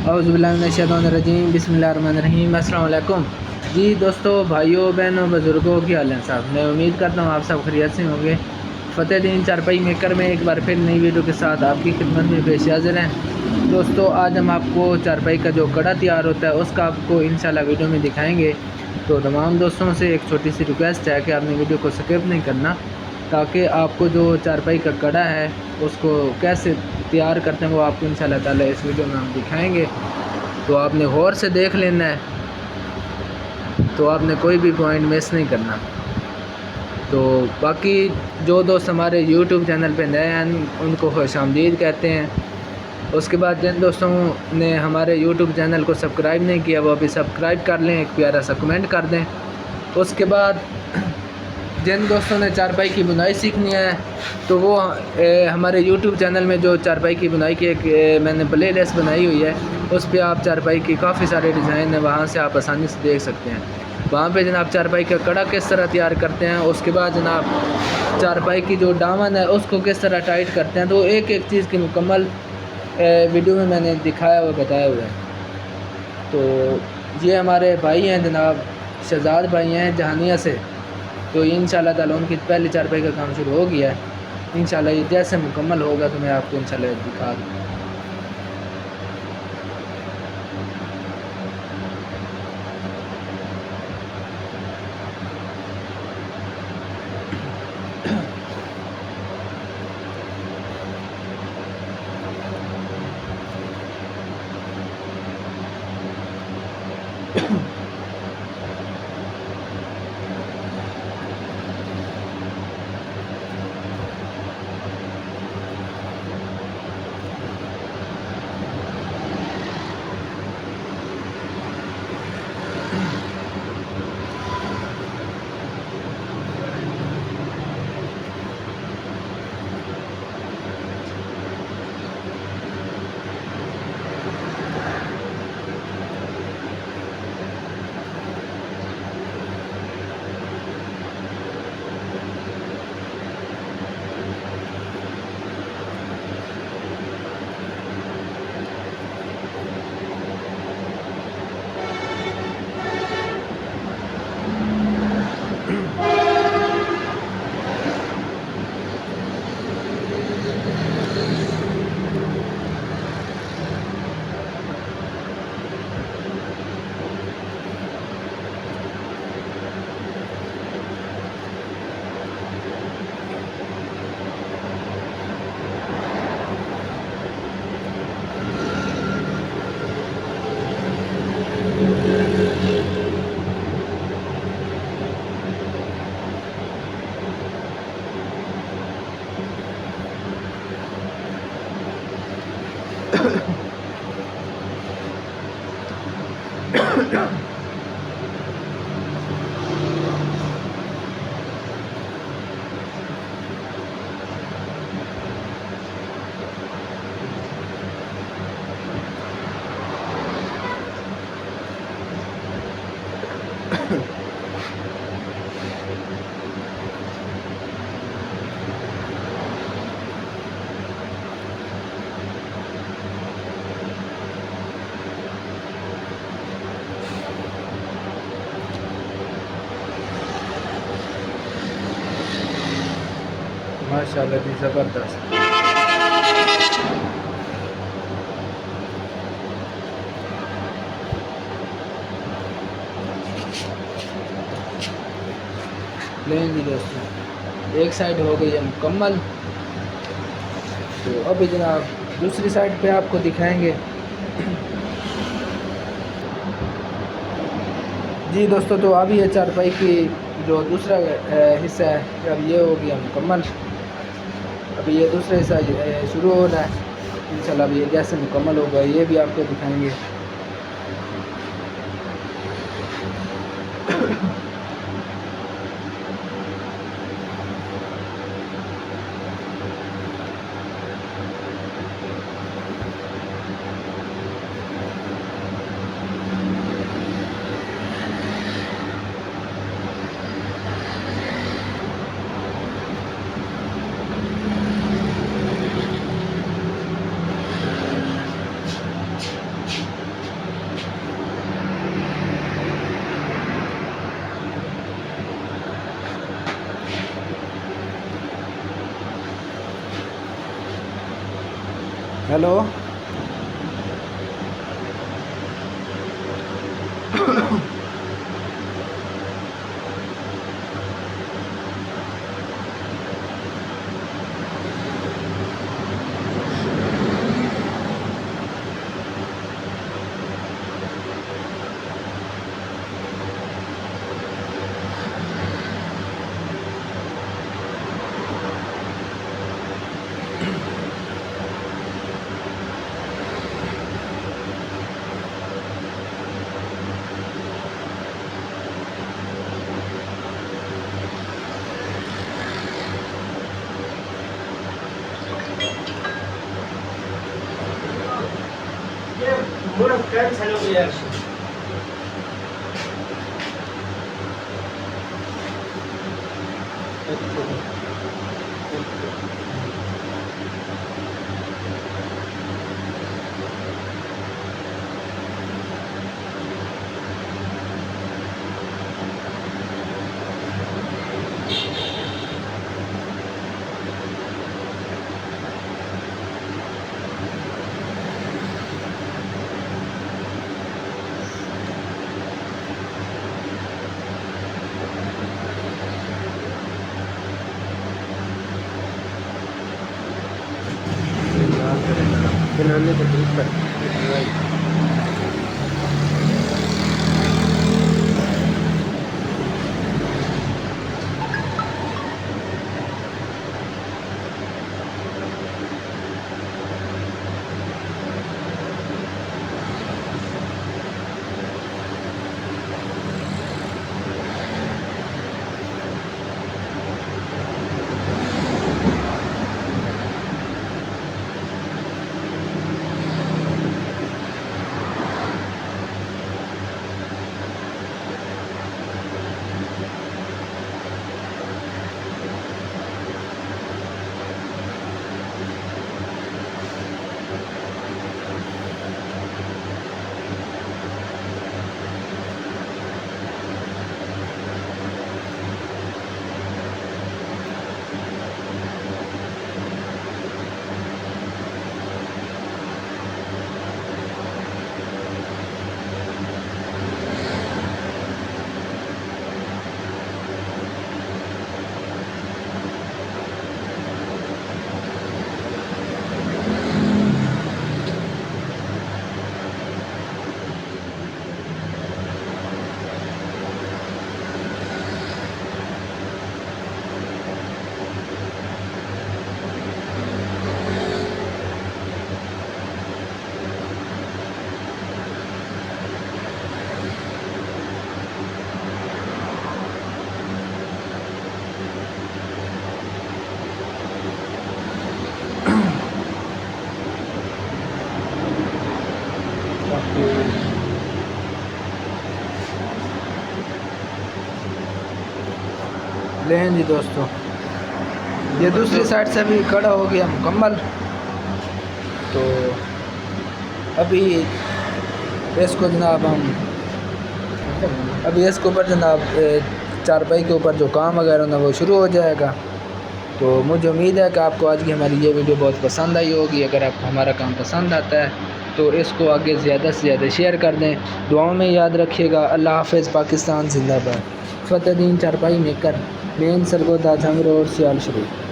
औज़ुबिल्लाहिमिनश्शैतानिर्रजीम बिस्मिल्लाहिर्रहमानिर्रहीम। अस्सलाम वालेकुम। जी दोस्तों, भाइयों, बहनों, बुज़ुर्गों, क्या हाल है साहब। मैं उम्मीद करता हूँ आप सब खैरियत से होंगे। फ़तेह दीन चारपाई मेकर में एक बार फिर नई वीडियो के साथ आपकी खिदमत में पेश हाज़िर हैं। दोस्तों, आज हम आपको चारपाई का जो कड़ा तैयार होता है उसका आपको इंशाल्लाह वीडियो में दिखाएँगे। तो तमाम दोस्तों से एक छोटी सी रिक्वेस्ट है कि आपने वीडियो को स्किप नहीं करना, ताकि आपको जो चारपाई का कड़ा है उसको कैसे तैयार करते हैं वो आपको इंशाल्लाह ताला इस वीडियो में हम दिखाएंगे। तो आपने गौर से देख लेना है, तो आपने कोई भी पॉइंट मिस नहीं करना। तो बाकी जो दोस्त हमारे यूट्यूब चैनल पे नए हैं उनको खुशामदीद कहते हैं। उसके बाद जिन दोस्तों ने हमारे यूट्यूब चैनल को सब्सक्राइब नहीं किया वो अभी सब्सक्राइब कर लें, एक प्यारा सा कमेंट कर दें। उसके बाद जिन दोस्तों ने चारपाई की बुनाई सीखनी है तो वो हमारे यूट्यूब चैनल में जो चारपाई की बुनाई की एक मैंने प्ले लिस्ट बनाई हुई है, उस पर आप चारपाई की काफ़ी सारे डिज़ाइन है, वहाँ से आप आसानी से देख सकते हैं। वहाँ पे जनाब चारपाई का कड़ा किस तरह तैयार करते हैं, उसके बाद जनाब चारपाई की जो दामन है उसको किस तरह टाइट करते हैं, तो एक एक चीज़ की मुकम्मल वीडियो में मैंने दिखाया हुआ बताया हुआ है। तो ये हमारे भाई हैं जनाब, शहजाद भाई हैं जहानिया से। तो इंशाल्लाह ताला उनकी पहली चारपाई का काम शुरू हो गया है। इंशाल्लाह ये जैसे मुकम्मल होगा तो मैं आपको इंशाल्लाह दिखा दूँगा। माशाल्लाह जी, ज़बरदस्त। लें जी दोस्तों, एक साइड हो गई है मुकम्मल। तो अभी जनाब दूसरी साइड पे आपको दिखाएंगे। जी दोस्तों, तो अभी ये चारपाई की जो दूसरा हिस्सा है अब ये हो गया मुकम्मल। अभी ये दूसरा हिस्सा शुरू हो रहा है। इंशाल्लाह अभी ये कैसे मुकम्मल होगा ये भी आपको दिखाएंगे। Hello. Bună cărți, să nu iau. बनाने को ठीक पर लें जी दोस्तों, ये दूसरी साइड से भी खड़ा हो गया मुकम्मल। तो अभी इसको जनाब हम इसके ऊपर जनाब चारपाई के ऊपर जो काम वगैरह ना वो शुरू हो जाएगा। तो मुझे उम्मीद है कि आपको आज की हमारी ये वीडियो बहुत पसंद आई होगी। अगर आपको हमारा काम पसंद आता है तो इसको आगे ज़्यादा से ज़्यादा शेयर कर दें। दुआओं में याद रखिएगा। अल्लाह हाफ़िज़। पाकिस्तान जिंदाबाद। फतेह दीन चारपाई मेकर, मेन सरगोदा, जंग रोड, सियाल शरीफ।